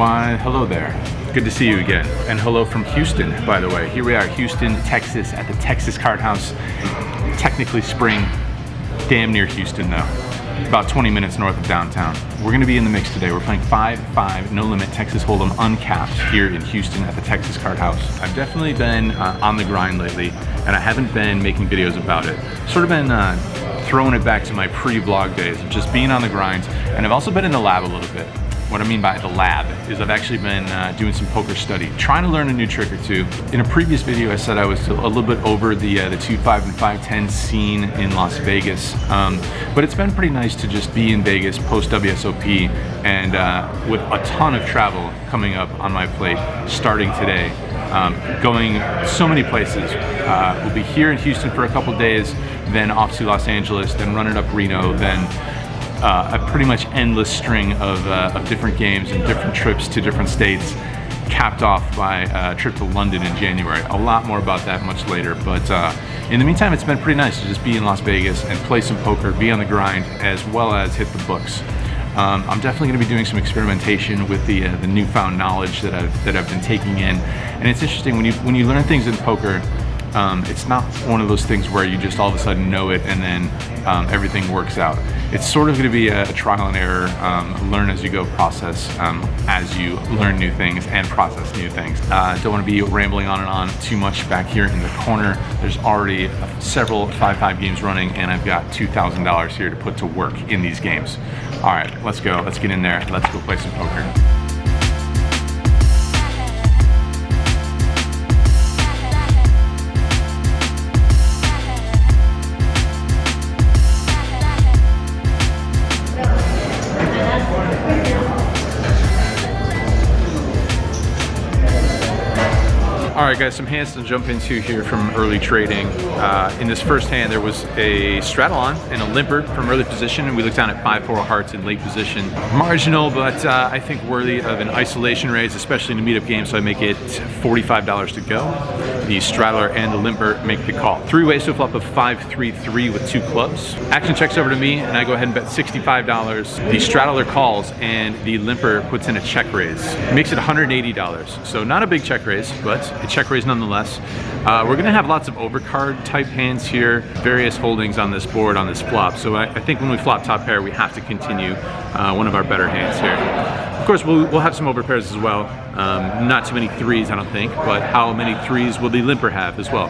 Why, hello there. Good to see you again. And hello from Houston, by the way. Here we are, Houston, Texas, at the Texas Card House. Technically spring, damn near Houston though. About 20 minutes north of downtown. We're gonna be in the mix today. We're playing 5-5 no limit Texas Hold'em uncapped here in Houston at the Texas Card House. I've definitely been on the grind lately, and I haven't been making videos about it. Sort of been throwing it back to my pre-vlog days of just being on the grind, and I've also been in the lab a little bit. What I mean by the lab is I've actually been doing some poker study, trying to learn a new trick or two. In a previous video, I said I was a little bit over the 2-5 and 5-10 scene in Las Vegas, but it's been pretty nice to just be in Vegas post WSOP, and with a ton of travel coming up on my plate starting today, going so many places. We'll be here in Houston for a couple days, then off to Los Angeles, then running up Reno, then a pretty much endless string of different games and different trips to different states, capped off by a trip to London in January. A lot more about that much later, but in the meantime, it's been pretty nice to just be in Las Vegas and play some poker, be on the grind, as well as hit the books. I'm definitely going to be doing some experimentation with the newfound knowledge that I've been taking in, and it's interesting when you learn things in poker. It's not one of those things where you just all of a sudden know it and then everything works out. It's sort of going to be a trial and error, learn as you go process as you learn new things and process new things. Don't want to be rambling on and on too much back here in the corner. There's already several 5-5 games running, and I've got $2,000 here to put to work in these games. All right, let's go. Let's get in there. Let's go play some poker. All right, guys, some hands to jump into here from early trading. In this first hand, there was a straddle on and a limper from early position, and we looked down at 5-4 hearts in late position. Marginal, but I think worthy of an isolation raise, especially in a meetup game, so I make it $45 to go. The straddler and the limper make the call. Three-way to a flop of 5-3-3 with 2 clubs. Action checks over to me, and I go ahead and bet $65. The straddler calls, and the limper puts in a check raise. Makes it $180, so not a big check raise, but a check raise nonetheless. We're gonna have lots of overcard type hands here, various holdings on this board, on this flop. So I think when we flop top pair, we have to continue one of our better hands here. Of course, we'll have some overpairs as well. Not too many threes, I don't think, but how many threes will the limper have as well?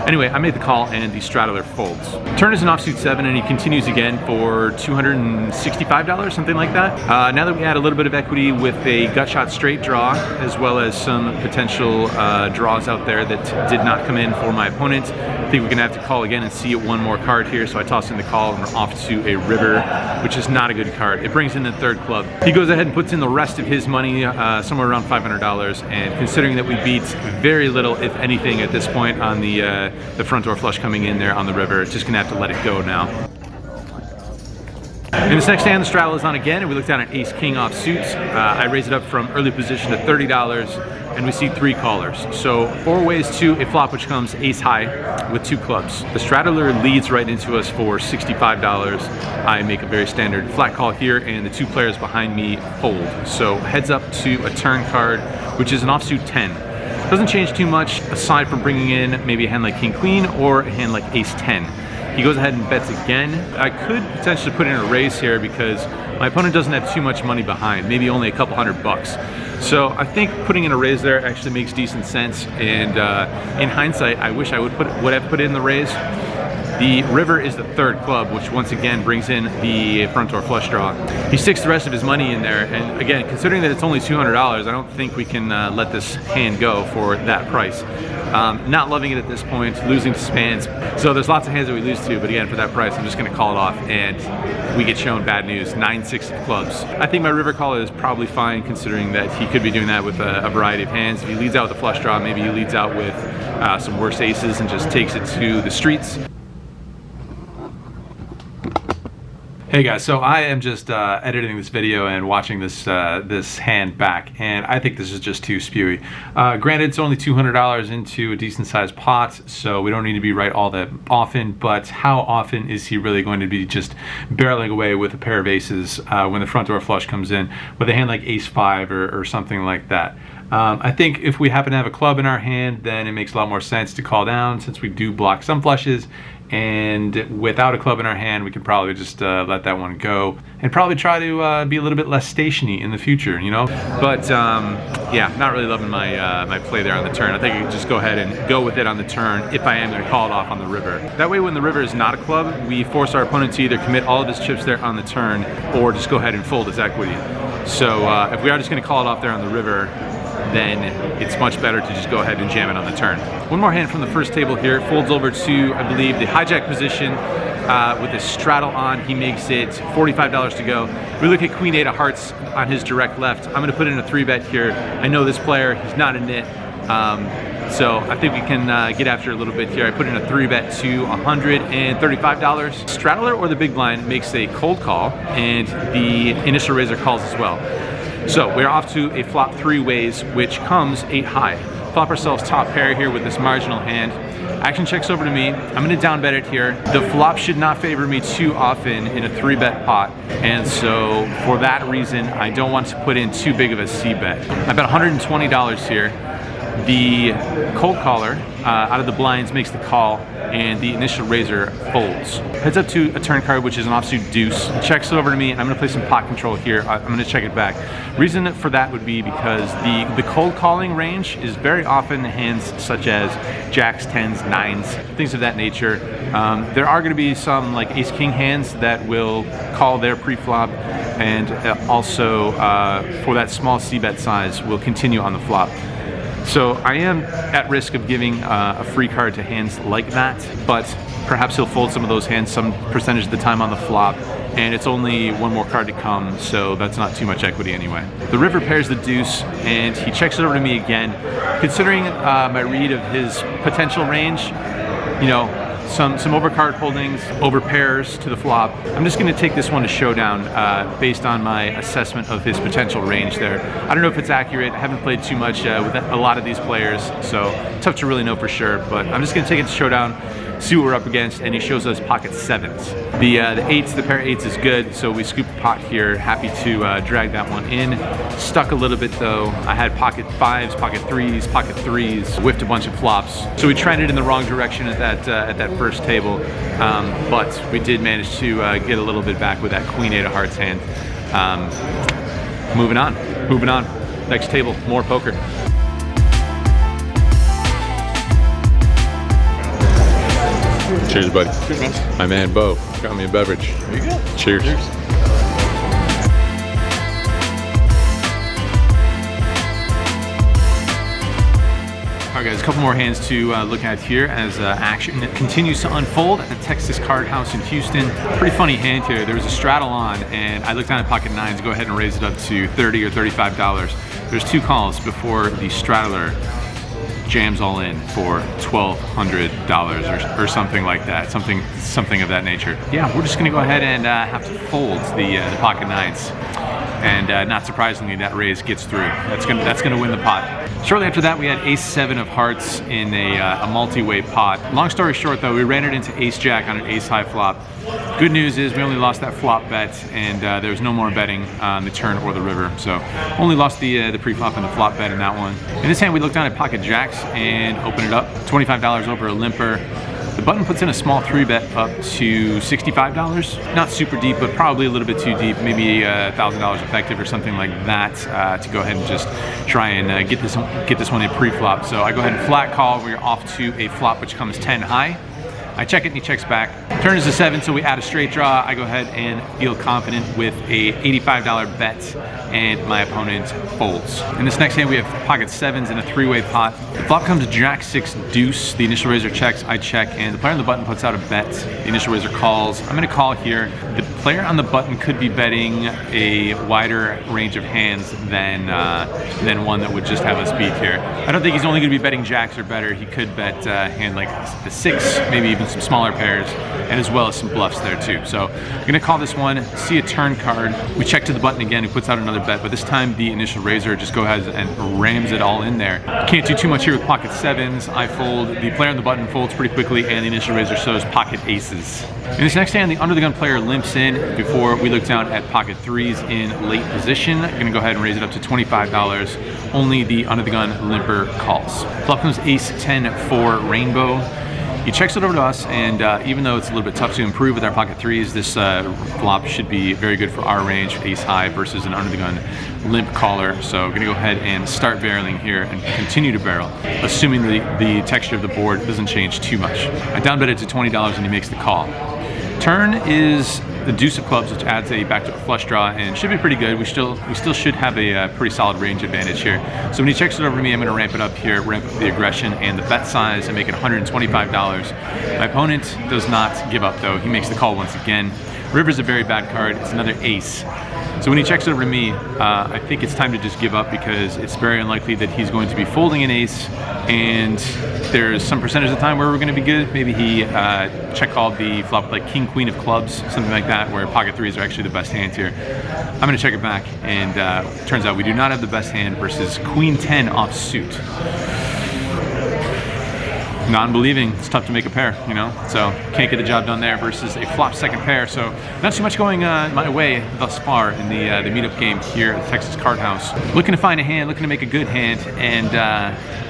Anyway, I made the call and the straddler folds. Turn is an offsuit 7, and he continues again for $265, something like that. Now that we add a little bit of equity with a gut shot straight draw, as well as some potential draws out there that did not come in for my opponent, I think we're gonna have to call again and see it one more card here. So I toss in the call, and we're off to a river, which is not a good card. It brings in the third club. He goes ahead and puts in the rest of his money, somewhere around $500, and considering that we beat very little, if anything, at this point on the front door flush coming in there on the river, just gonna have to let it go now. In this next hand, the straddle is on again, and we look down at ace-king offsuit. I raise it up from early position to $30, and we see 3 callers. So 4 ways to a flop which comes ace high with 2 clubs. The straddler leads right into us for $65. I make a very standard flat call here, and the 2 players behind me fold. So heads up to a turn card, which is an offsuit 10. Doesn't change too much aside from bringing in maybe a hand like king queen or a hand like ace 10. He goes ahead and bets again. I could potentially put in a raise here because my opponent doesn't have too much money behind, maybe only a couple $100. So I think putting in a raise there actually makes decent sense. And in hindsight, I wish I would have put in the raise. The river is the third club, which once again brings in the front door flush draw. He sticks the rest of his money in there, and again, considering that it's only $200, I don't think we can let this hand go for that price. Not loving it at this point, losing to spans. So there's lots of hands that we lose to, but again, for that price, I'm just gonna call it off, and we get shown bad news, 9-6 of clubs. I think my river call is probably fine, considering that he could be doing that with a variety of hands. If he leads out with a flush draw, maybe he leads out with some worse aces and just takes it to the streets. Hey guys, so I am just editing this video and watching this this hand back, and I think this is just too spewy. Granted, it's only $200 into a decent sized pot, so we don't need to be right all that often, but how often is he really going to be just barreling away with a pair of aces when the front door flush comes in with a hand like ace 5 or something like that? I think if we happen to have a club in our hand, then it makes a lot more sense to call down, since we do block some flushes, and without a club in our hand, we can probably just let that one go and probably try to be a little bit less stationy in the future, you know? But yeah, not really loving my my play there on the turn. I think I can just go ahead and go with it on the turn if I am going to call it off on the river. That way, when the river is not a club, we force our opponent to either commit all of his chips there on the turn or just go ahead and fold his equity. So if we are just going to call it off there on the river, then it's much better to just go ahead and jam it on the turn. One more hand from the first table here. Folds over to, I believe, the hijack position with a straddle on. He makes it $45 to go. We look at Queen 8 of hearts on his direct left. I'm going to put in a 3-bet here. I know this player. He's not a nit. So I think we can get after it a little bit here. I put in a 3-bet to $135. Straddler or the big blind makes a cold call, and the initial raiser calls as well. So we're off to a flop 3 ways, which comes 8 high. Flop ourselves top pair here with this marginal hand. Action checks over to me. I'm going to down bet it here. The flop should not favor me too often in a 3-bet pot, and so for that reason, I don't want to put in too big of a C-bet. I bet $120 here. The cold caller out of the blinds makes the call, and the initial raiser folds. Heads up to a turn card, which is an offsuit deuce. It checks over to me, and I'm going to play some pot control here. I'm going to check it back. Reason for that would be because the cold calling range is very often hands such as jacks, 10s, 9s, things of that nature. There are going to be some like ace-king hands that will call their pre-flop, and also for that small C-bet size will continue on the flop. So I am at risk of giving a free card to hands like that, but perhaps he'll fold some of those hands some percentage of the time on the flop, and it's only one more card to come, so that's not too much equity anyway. The river pairs the deuce, and he checks it over to me again. Considering my read of his potential range, you know, some overcard holdings, over pairs to the flop. I'm just going to take this one to showdown based on my assessment of his potential range there. I don't know if it's accurate. I haven't played too much with a lot of these players, so tough to really know for sure, but I'm just going to take it to showdown, see what we're up against, and he shows us pocket 7s. The 8s, the pair of 8s is good, so we scoop a pot here. Happy to drag that one in. Stuck a little bit though. I had pocket 5s, pocket 3s, pocket 3s, whiffed a bunch of flops. So we trended in the wrong direction at that first table, but we did manage to get a little bit back with that Queen 8 of hearts hand. Moving on. Next table, more poker. Cheers, buddy. Cheers, man. My man, Bo, got me a beverage. There you go. Cheers. All right, guys, a couple more hands to look at here as action continues to unfold at the Texas Card House in Houston. Pretty funny hand here. There was a straddle on, and I looked down at pocket 9s, go ahead and raise it up to $30 or $35. There's 2 calls before the straddler jams all in for $1,200 or something like that, something of that nature. Yeah, we're just gonna go ahead and have to fold the pocket 9s, and not surprisingly, that raise gets through. That's gonna win the pot. Shortly after that, we had ace 7 of hearts in a multi-way pot. Long story short, though, we ran it into ace jack on an ace high flop. Good news is we only lost that flop bet, and there was no more betting on the turn or the river. So only lost the pre-flop and the flop bet in that one. In this hand, we looked down at pocket jacks and opened it up. $25 over a limper. The button puts in a small 3-bet up to $65. Not super deep, but probably a little bit too deep. Maybe $1,000 effective or something like that to go ahead and just try and get this one in pre-flop. So I go ahead and flat call. We're off to a flop which comes 10 high. I check it and he checks back. Turn is a 7, so we add a straight draw. I go ahead and feel confident with a $85 bet, and my opponent folds. In this next hand, we have pocket 7s in a 3-way pot. The flop comes jack 6 deuce. The initial raiser checks, I check, and the player on the button puts out a bet. The initial raiser calls. I'm gonna call here. The player on the button could be betting a wider range of hands than one that would just have us beat here. I don't think he's only gonna be betting jacks or better. He could bet a hand like the 6, maybe even some smaller pairs, and as well as some bluffs there too. So I'm gonna call this one, see a turn card. We check to the button again, he puts out another bet, but this time the initial raiser just go ahead and rams it all in there. Can't do too much here with pocket sevens. I fold, the player on the button folds pretty quickly, and the initial raiser shows pocket aces. In this next hand, the under the gun player limps in before we look down at pocket threes in late position. I'm gonna go ahead and raise it up to $25. Only the under the gun limper calls. Flop comes ace 10 for rainbow. He checks it over to us, and even though it's a little bit tough to improve with our pocket threes, this flop should be very good for our range, ace high versus an under the gun limp caller. So I'm gonna go ahead and start barreling here and continue to barrel, assuming the texture of the board doesn't change too much. I down bet it to $20 and he makes the call. Turn is the deuce of clubs, which adds a backdoor flush draw and should be pretty good. We still should have a pretty solid range advantage here. So when he checks it over to me, I'm going to ramp it up here, ramp up the aggression and the bet size and make it $125. My opponent does not give up though. He makes the call once again. River's a very bad card. It's another ace. So when he checks it over to me, I think it's time to just give up because it's very unlikely that he's going to be folding an ace, and there's some percentage of the time where we're going to be good. Maybe he check called the flop with like king, queen of clubs, something like that, where pocket threes are actually the best hand here. I'm going to check it back, and turns out we do not have the best hand versus queen 10 off suit. Non-believing, it's tough to make a pair, you know, so can't get the job done there versus a flop second pair. So not too much going my way thus far in the meetup game here at the Texas Card House. Looking to find a hand, looking to make a good hand, and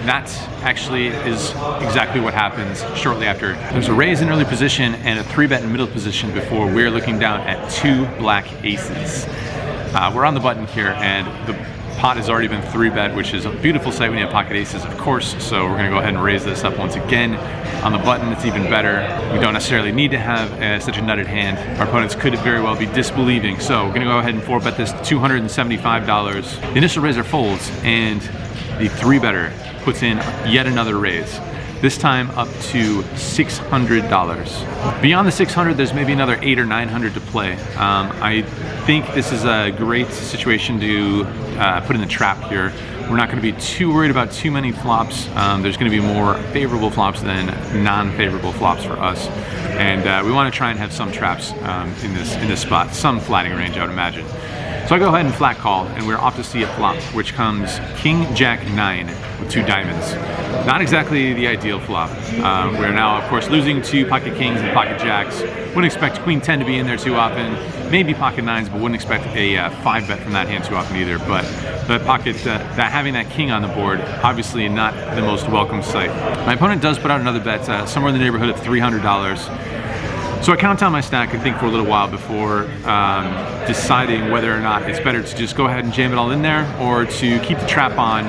that actually is exactly what happens shortly after. There's a raise in early position and a 3-bet in middle position before we're looking down at 2 black aces. We're on the button here, and the pot has already been 3-bet, which is a beautiful sight when you have pocket aces, of course. So we're gonna go ahead and raise this up once again. On the button, it's even better. We don't necessarily need to have such a nutted hand. Our opponents could very well be disbelieving. So we're gonna go ahead and 4-bet this to $275. The initial raiser folds, and the 3-better puts in yet another raise. This time up to $600. Beyond the 600, there's maybe another 800 or 900 to play. I think this is a great situation to put in the trap here. We're not going to be too worried about too many flops. There's going to be more favorable flops than non-favorable flops for us, and we want to try and have some traps in this spot, some flatting range, I would imagine. So I go ahead and flat call, and we're off to see a flop, which comes King Jack 9 with 2 diamonds. Not exactly the ideal flop. We're now, of course, losing to pocket kings and pocket jacks. Wouldn't expect Queen 10 to be in there too often. Maybe pocket 9s, but wouldn't expect a 5-bet from that hand too often either. But the pocket, having that king on the board, obviously not the most welcome sight. My opponent does put out another bet, somewhere in the neighborhood of $300. So I count down my stack, I think, for a little while before deciding whether or not it's better to just go ahead and jam it all in there, or to keep the trap on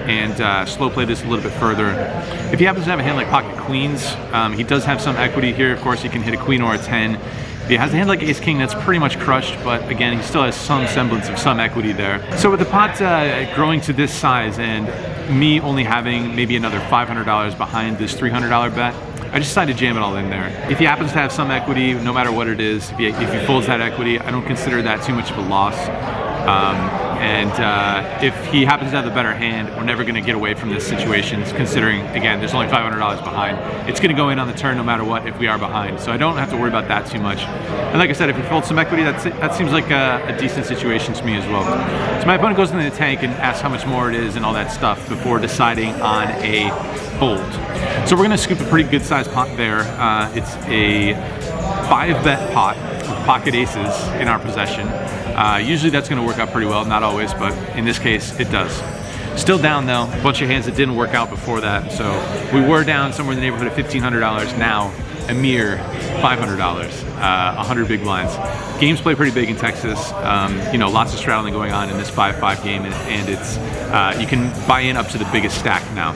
and slow play this a little bit further. If he happens to have a hand like pocket queens, he does have some equity here. Of course, he can hit a queen or a 10. If he has a hand like ace king, that's pretty much crushed, but again, he still has some semblance of some equity there. So with the pot growing to this size and me only having maybe another $500 behind this $300 bet, I just decided to jam it all in there. If he happens to have some equity, no matter what it is, if he folds that equity, I don't consider that too much of a loss. If he happens to have the better hand, we're never going to get away from this situation, considering, again, there's only $500 behind. It's going to go in on the turn no matter what if we are behind, so I don't have to worry about that too much. And like I said, if he folds some equity, that seems like a decent situation to me as well. So my opponent goes into the tank and asks how much more it is and all that stuff before deciding on a fold. So we're going to scoop a pretty good sized pot there. It's a 5-bet pot with pocket aces in our possession. Usually that's going to work out pretty well, not always, but in this case it does. Still down though, a bunch of hands that didn't work out before that, so we were down somewhere in the neighborhood of $1,500, now a mere $500, 100 big blinds. Games play pretty big in Texas, you know, lots of straddling going on in this 5-5 game, and it's, you can buy in up to the biggest stack now.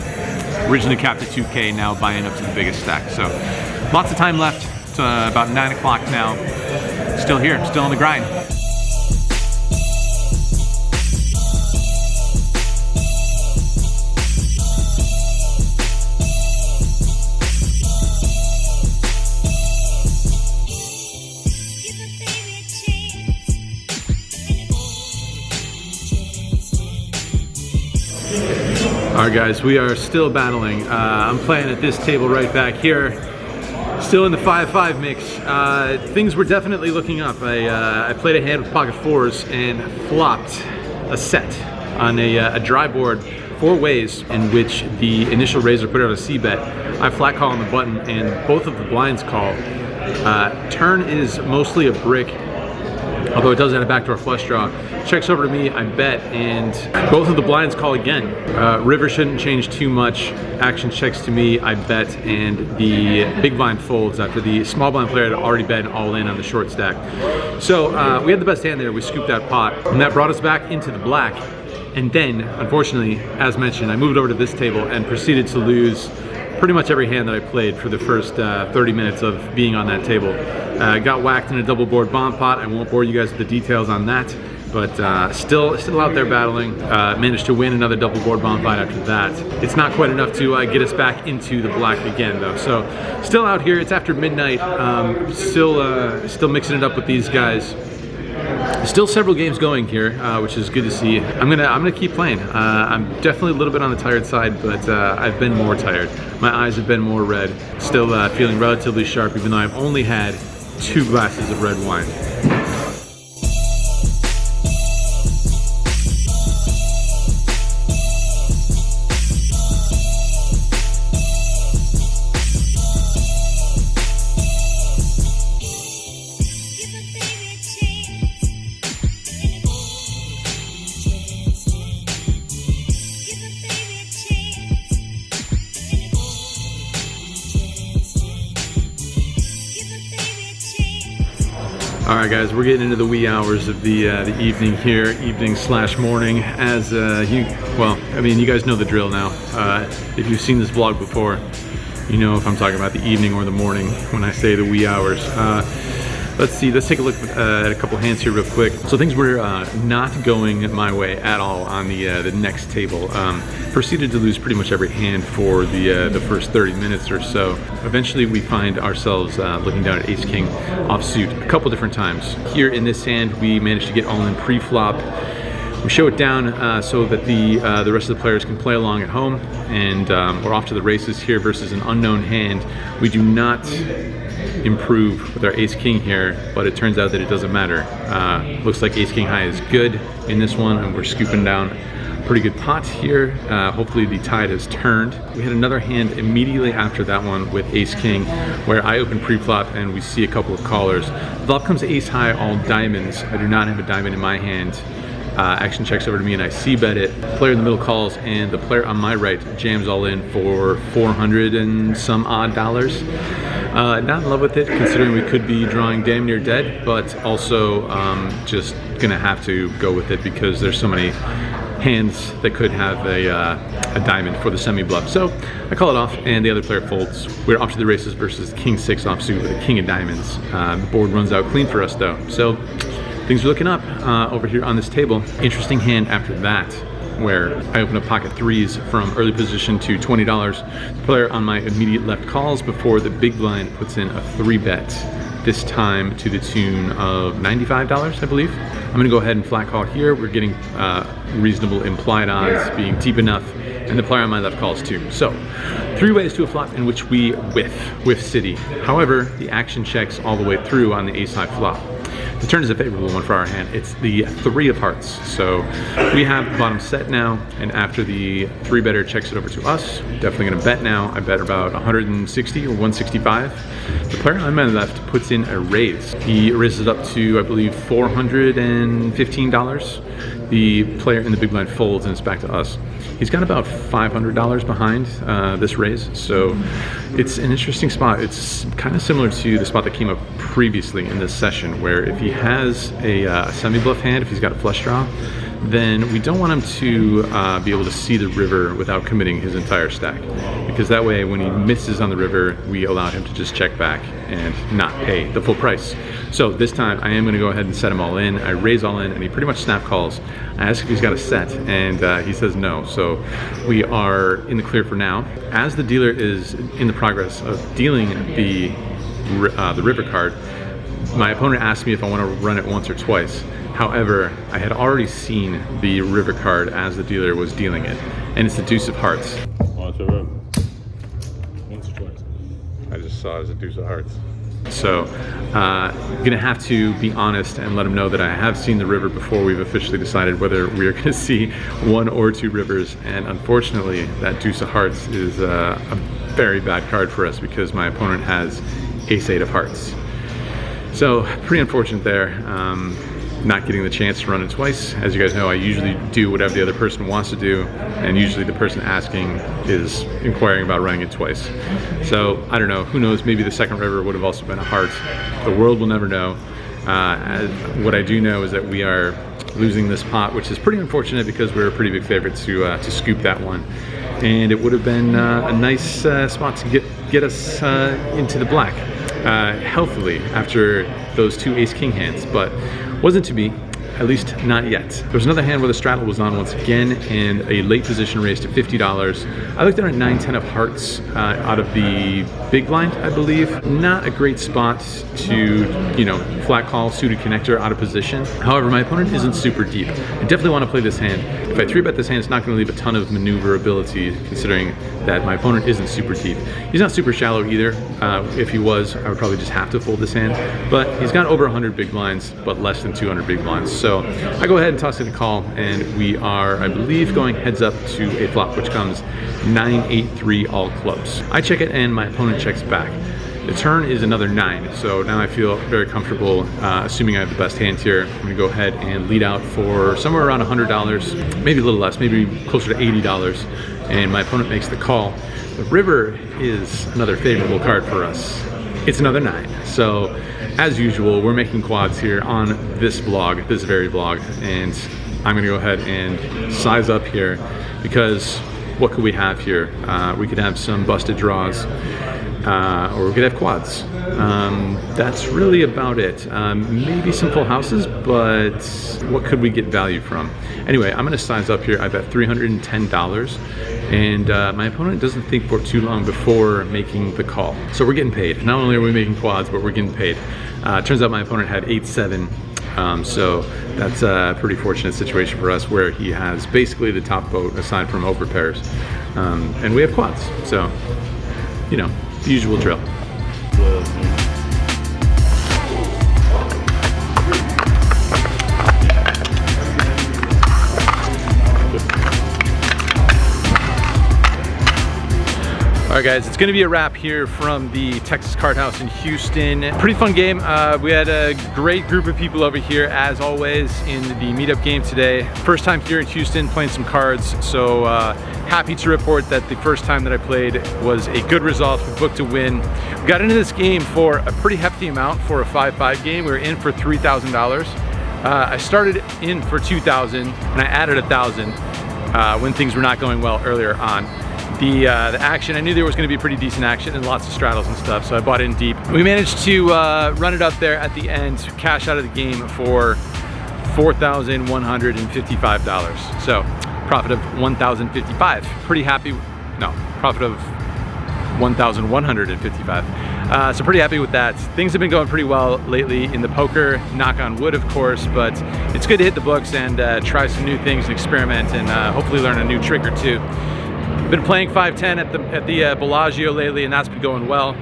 Originally capped at 2K, now buy in up to the biggest stack, so lots of time left. It's about 9 o'clock now, still here, still on the grind. All right, guys, we are still battling. I'm playing at this table right back here. Still in the 5-5 mix. Things were definitely looking up. I played a hand with pocket fours and flopped a set on a dry board 4 ways, in which the initial raiser put out a C-bet. I flat call on the button and both of the blinds call. Turn is mostly a brick, although it does have a backdoor flush draw. Checks over to me, I bet, and both of the blinds call again. River shouldn't change too much. Action checks to me, I bet, and the big blind folds after the small blind player had already bet all in on the short stack. So we had the best hand there, we scooped that pot, and that brought us back into the black. And then, unfortunately, as mentioned, I moved over to this table and proceeded to lose pretty much every hand that I played for the first 30 minutes of being on that table. Got whacked in a double board bomb pot. I won't bore you guys with the details on that, but still out there battling. Managed to win another double board bomb fight after that. It's not quite enough to get us back into the black again, though. So still out here. It's after midnight. Still mixing it up with these guys. Still several games going here, which is good to see. I'm gonna keep playing. I'm definitely a little bit on the tired side, but I've been more tired. My eyes have been more red. Still feeling relatively sharp, even though I've only had 2 glasses of red wine. All right, guys, we're getting into the wee hours of the evening here, evening/morning. As you guys know the drill now. If you've seen this vlog before, you know if I'm talking about the evening or the morning when I say the wee hours. Let's see, let's take a look at a couple hands here real quick. So things were not going my way at all on the next table. Proceeded to lose pretty much every hand for the first 30 minutes or so. Eventually we find ourselves looking down at Ace King offsuit a couple different times. Here in this hand, we managed to get all in pre-flop. We show it down so that the rest of the players can play along at home, and we're off to the races here versus an unknown hand. We do not improve with our Ace King here, but it turns out that it doesn't matter. Looks like Ace King High is good in this one, and we're scooping down pretty good pot here. Hopefully the tide has turned. We had another hand immediately after that one with Ace King, where I open pre-flop and we see a couple of callers. Flop comes Ace High, all diamonds. I do not have a diamond in my hand. Action checks over to me and I c-bet it. Player in the middle calls, and the player on my right jams all in for 400 and some odd dollars. Not in love with it, considering we could be drawing damn near dead, but also just gonna have to go with it because there's so many hands that could have a diamond for the semi-bluff. So I call it off and the other player folds. We're off to the races versus King 6 offsuit with a King of Diamonds. The board runs out clean for us though. So things are looking up over here on this table. Interesting hand after that, where I open up pocket 3s from early position to $20. The player on my immediate left calls before the big blind puts in a 3-bet, this time to the tune of $95, I believe. I'm gonna go ahead and flat call here. We're getting reasonable implied odds, being deep enough, and the player on my left calls too. So 3 ways to a flop in which we whiff city. However, the action checks all the way through on the ace high flop. The turn is a favorable one for our hand. It's the 3 of hearts. So we have the bottom set now, and after the 3-better checks it over to us, definitely gonna bet now. I bet about 160 or 165. The player on my left puts in a raise. He raises it up to, I believe, $415. The player in the big blind folds and it's back to us. He's got about $500 behind this raise, so it's an interesting spot. It's kind of similar to the spot that came up previously in this session, where if he has a semi-bluff hand, if he's got a flush draw, then we don't want him to be able to see the river without committing his entire stack, because that way when he misses on the river, we allow him to just check back and not pay the full price. So this time I am going to go ahead and set him all in. I raise all in and he pretty much snap calls. I ask if he's got a set, and he says no, so we are in the clear for now. As the dealer is in the progress of dealing the river card, my opponent asked me if I want to run it once or twice. However, I had already seen the river card as the dealer was dealing it, and it's the deuce of hearts. Once or twice. I just just saw is a deuce of hearts. So I'm gonna have to be honest and let him know that I have seen the river before we've officially decided whether we are gonna see one or two rivers, and unfortunately that deuce of hearts is a very bad card for us because my opponent has ace-8 of hearts. So pretty unfortunate there. Not getting the chance to run it twice. As you guys know, I usually do whatever the other person wants to do, and usually the person asking is inquiring about running it twice. So I don't know, who knows, maybe the second river would have also been a heart. The world will never know. What I do know is that we are losing this pot, which is pretty unfortunate because we're a pretty big favorite to scoop that one. And it would have been a nice spot to get us into the black healthily after those two ace-king hands, but wasn't to be, at least not yet. There was another hand where the straddle was on once again, and a late position raised to $50. I looked at a 9-10 of hearts out of the big blind, I believe. Not a great spot to, you know, flat call suited connector out of position. However, my opponent isn't super deep. I definitely want to play this hand. If I 3-bet this hand, it's not going to leave a ton of maneuverability, considering that my opponent isn't super deep. He's not super shallow either. If he was, I would probably just have to fold this hand. But he's got over 100 big blinds, but less than 200 big blinds. So I go ahead and toss it a call, and we are, I believe, going heads up to a flop, which comes 9-8-3 all clubs. I check it, and my opponent checks back. The turn is another 9, so now I feel very comfortable, assuming I have the best hand here. I'm gonna go ahead and lead out for somewhere around $100, maybe a little less, maybe closer to $80, and my opponent makes the call. The river is another favorable card for us. It's another 9, so as usual, we're making quads here on this vlog, this very vlog, and I'm gonna go ahead and size up here because what could we have here? We could have some busted draws, or we could have quads. That's really about it. Maybe some full houses, but what could we get value from? Anyway, I'm gonna size up here. I bet $310, and my opponent doesn't think for too long before making the call. So we're getting paid. Not only are we making quads, but we're getting paid. Turns out my opponent had 8-7, so that's a pretty fortunate situation for us where he has basically the top boat aside from over pairs. And we have quads, so, you know, the usual drill. All right, guys, it's gonna be a wrap here from the Texas Card House in Houston. Pretty fun game. We had a great group of people over here, as always, in the meetup game today. First time here in Houston playing some cards, so happy to report that the first time that I played was a good result. We booked a win. We got into this game for a pretty hefty amount for a 5-5 game. We were in for $3,000. I started in for $2,000 and I added $1,000 when things were not going well earlier on. The action, I knew there was going to be pretty decent action and lots of straddles and stuff, so I bought in deep. We managed to run it up there at the end, cash out of the game for $4,155. So profit of $1,055. Pretty happy. No, profit of $1,155. So pretty happy with that. Things have been going pretty well lately in the poker, knock on wood of course, but it's good to hit the books and try some new things and experiment and hopefully learn a new trick or two. Been playing 5-10 at the Bellagio lately, and that's been going well.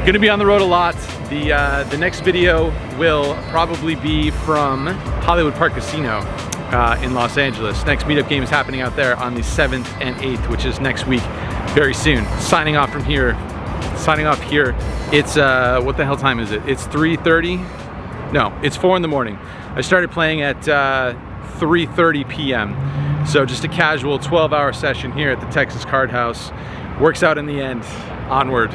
Gonna be on the road a lot. The next video will probably be from Hollywood Park Casino in Los Angeles. Next meetup game is happening out there on the 7th and 8th, which is next week, very soon. Signing off from here. Signing off here. It's what the hell time is it? It's 3:30. No, it's 4 in the morning. I started playing at 3:30 p.m. So just a casual 12-hour session here at the Texas Card House. Works out in the end. Onward.